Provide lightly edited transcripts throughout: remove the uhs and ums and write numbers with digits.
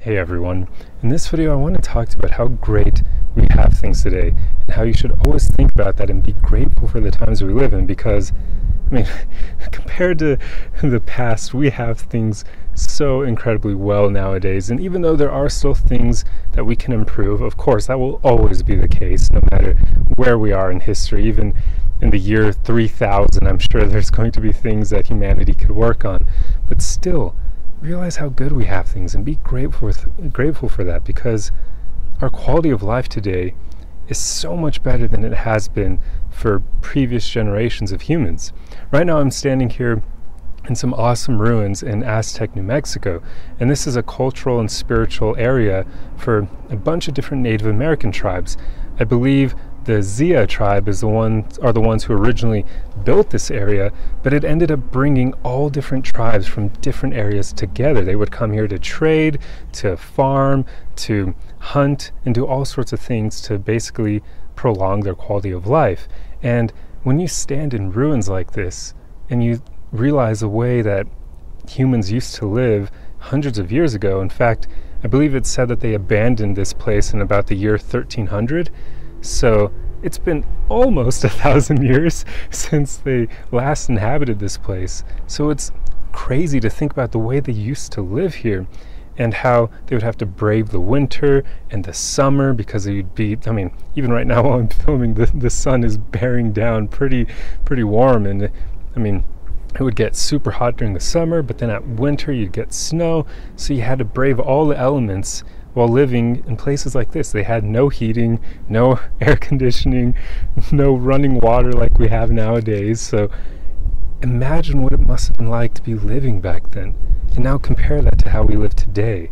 Hey everyone, in this video I want to talk to you about how great we have things today and how you should always think about that and be grateful for the times we live in because, compared to the past, we have things so incredibly well nowadays, and even though there are still things that we can improve, of course that will always be the case no matter where we are in history. Even in the year 3000, I'm sure there's going to be things that humanity could work on, but still realize how good we have things and be grateful for that, because our quality of life today is so much better than it has been for previous generations of humans. Right now I'm standing here in some awesome ruins in Aztec, New Mexico, and this is a cultural and spiritual area for a bunch of different Native American tribes. I believe the Zia tribe are the ones who originally built this area, but it ended up bringing all different tribes from different areas together. They would come here to trade, to farm, to hunt, and do all sorts of things to basically prolong their quality of life. And when you stand in ruins like this and you realize the way that humans used to live hundreds of years ago, in fact, I believe it's said that they abandoned this place in about the year 1300. So it's been almost 1,000 years since they last inhabited this place. So it's crazy to think about the way they used to live here and how they would have to brave the winter and the summer, because you'd be, even right now while I'm filming, the sun is bearing down pretty warm, and it would get super hot during the summer, but then at winter you'd get snow. So you had to brave all the elements while living in places like this. They had no heating, no air conditioning, no running water like we have nowadays. So imagine what it must have been like to be living back then. And now compare that to how we live today.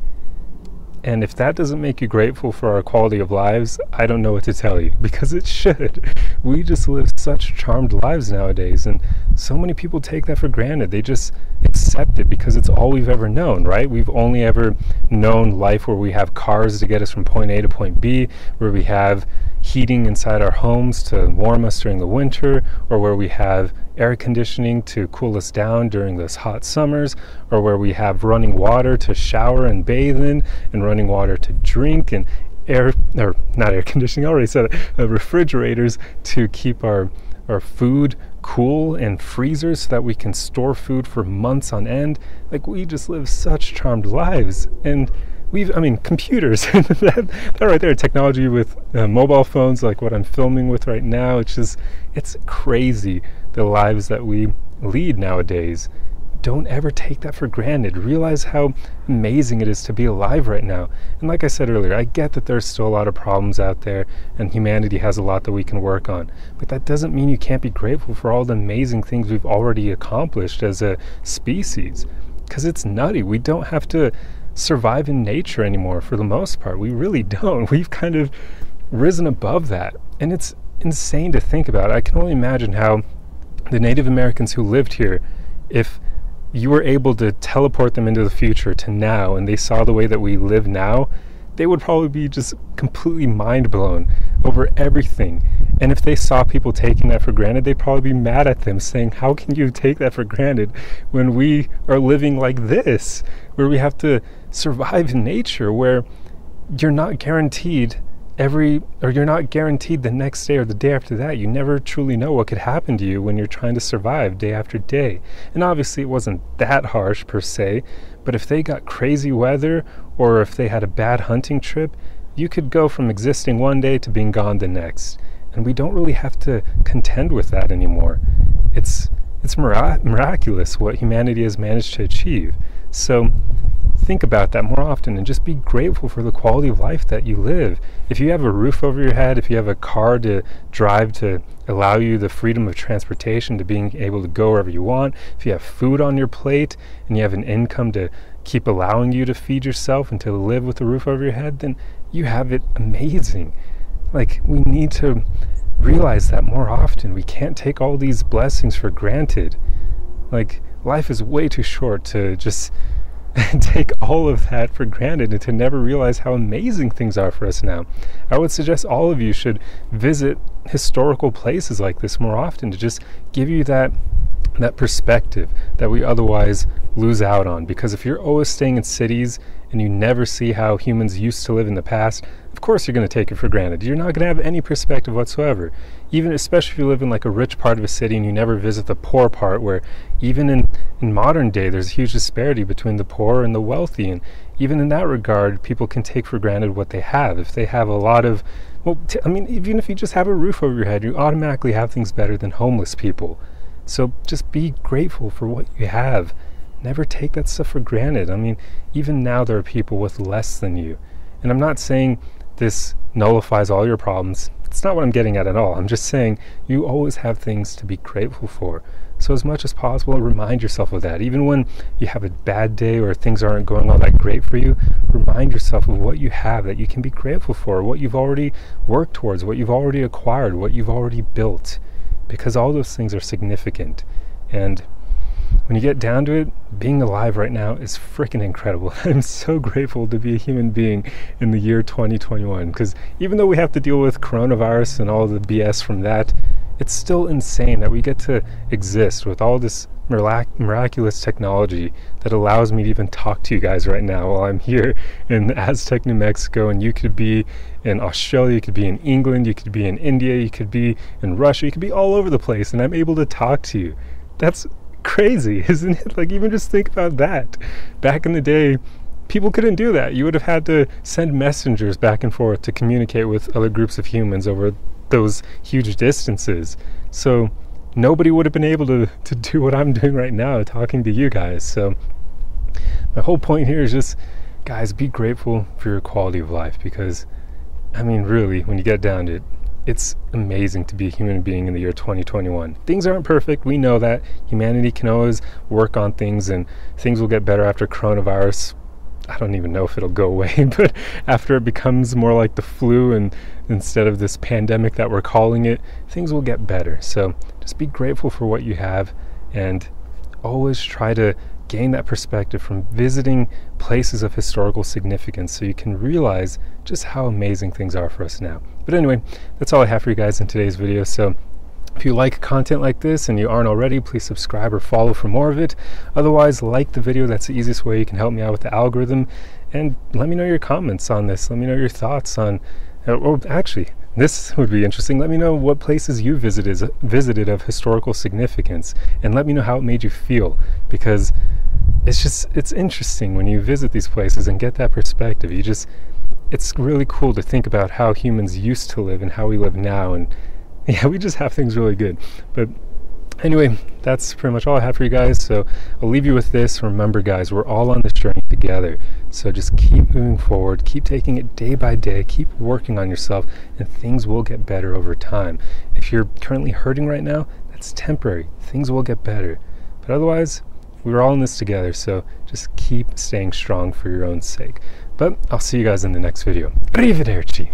And if that doesn't make you grateful for our quality of lives, I don't know what to tell you, because it should. We just live such charmed lives nowadays, and so many people take that for granted. They just accept it because it's all we've ever known, right? We've only ever known life where we have cars to get us from point A to point B, where we have heating inside our homes to warm us during the winter, or where we have air conditioning to cool us down during those hot summers, or where we have running water to shower and bathe in, and running water to drink, and not air conditioning, I already said it, refrigerators to keep our food cool, and freezers so that we can store food for months on end. Like, we just live such charmed lives. And computers, that right there, technology with mobile phones like what I'm filming with right now, it's crazy the lives that we lead nowadays. Don't ever take that for granted. Realize how amazing it is to be alive right now. And like I said earlier, I get that there's still a lot of problems out there and humanity has a lot that we can work on, but that doesn't mean you can't be grateful for all the amazing things we've already accomplished as a species, because it's nutty. We don't have to survive in nature anymore for the most part. We really don't. We've kind of risen above that, and it's insane to think about. I can only imagine how the Native Americans who lived here, if you were able to teleport them into the future to now and they saw the way that we live now, they would probably be just completely mind blown over everything. And if they saw people taking that for granted, they'd probably be mad at them, saying, how can you take that for granted when we are living like this, where we have to survive in nature, where you're not guaranteed you're not guaranteed the next day or the day after that. You never truly know what could happen to you when you're trying to survive day after day. And obviously it wasn't that harsh per se, but if they got crazy weather or if they had a bad hunting trip, you could go from existing one day to being gone the next. And we don't really have to contend with that anymore. It's miraculous what humanity has managed to achieve. So think about that more often and just be grateful for the quality of life that you live. If you have a roof over your head, if you have a car to drive to allow you the freedom of transportation, to being able to go wherever you want, if you have food on your plate and you have an income to keep allowing you to feed yourself and to live with a roof over your head, then you have it amazing. Like, we need to realize that more often. We can't take all these blessings for granted. Like, life is way too short to just take all of that for granted and to never realize how amazing things are for us now. I would suggest all of you should visit historical places like this more often, to just give you that perspective that we otherwise lose out on. Because if you're always staying in cities and you never see how humans used to live in the past, of course you're going to take it for granted. You're not going to have any perspective whatsoever. Even especially if you live in like a rich part of a city and you never visit the poor part, where even in modern day there's a huge disparity between the poor and the wealthy, and even in that regard people can take for granted what they have. If they have a lot of, well, I mean, even if you just have a roof over your head, you automatically have things better than homeless people. So just be grateful for what you have. Never take that stuff for granted. I mean, even now there are people with less than you. And I'm not saying this nullifies all your problems. It's not what I'm getting at all. I'm just saying you always have things to be grateful for. So as much as possible, remind yourself of that. Even when you have a bad day or things aren't going all that great for you, remind yourself of what you have that you can be grateful for, what you've already worked towards, what you've already acquired, what you've already built. Because all those things are significant. And when you get down to it, being alive right now is freaking incredible. I'm so grateful to be a human being in the year 2021, because even though we have to deal with coronavirus and all the BS from that, it's still insane that we get to exist with all this miraculous technology that allows me to even talk to you guys right now while I'm here in Aztec, New Mexico, and you could be in Australia, you could be in England, you could be in India, you could be in Russia, you could be all over the place, and I'm able to talk to you. That's crazy, isn't it? Like, even just think about that. Back in the day, people couldn't do that. You would have had to send messengers back and forth to communicate with other groups of humans over those huge distances. So nobody would have been able to do what I'm doing right now, talking to you guys. So my whole point here is just, guys, be grateful for your quality of life, because I mean, really, when you get down to it, it's amazing to be a human being in the year 2021. Things aren't perfect, we know that. Humanity can always work on things, and things will get better after coronavirus. I don't even know if it'll go away, but after it becomes more like the flu and instead of this pandemic that we're calling it, things will get better. So just be grateful for what you have, and always try to gain that perspective from visiting places of historical significance so you can realize just how amazing things are for us now. But anyway, that's all I have for you guys in today's video. So if you like content like this and you aren't already, please subscribe or follow for more of it. Otherwise, like the video. That's the easiest way you can help me out with the algorithm. And let me know your comments on this. Let me know your thoughts on, oh, actually, this would be interesting. Let me know what places you visited of historical significance, and let me know how it made you feel, because it's interesting when you visit these places and get that perspective. It's really cool to think about how humans used to live and how we live now, and yeah, we just have things really good. But anyway, that's pretty much all I have for you guys. So I'll leave you with this. Remember, guys, we're all on this journey together. So just keep moving forward, keep taking it day by day, keep working on yourself, and things will get better over time. If you're currently hurting right now, that's temporary. Things will get better. But otherwise, we're all in this together. So just keep staying strong for your own sake. But I'll see you guys in the next video. Arrivederci.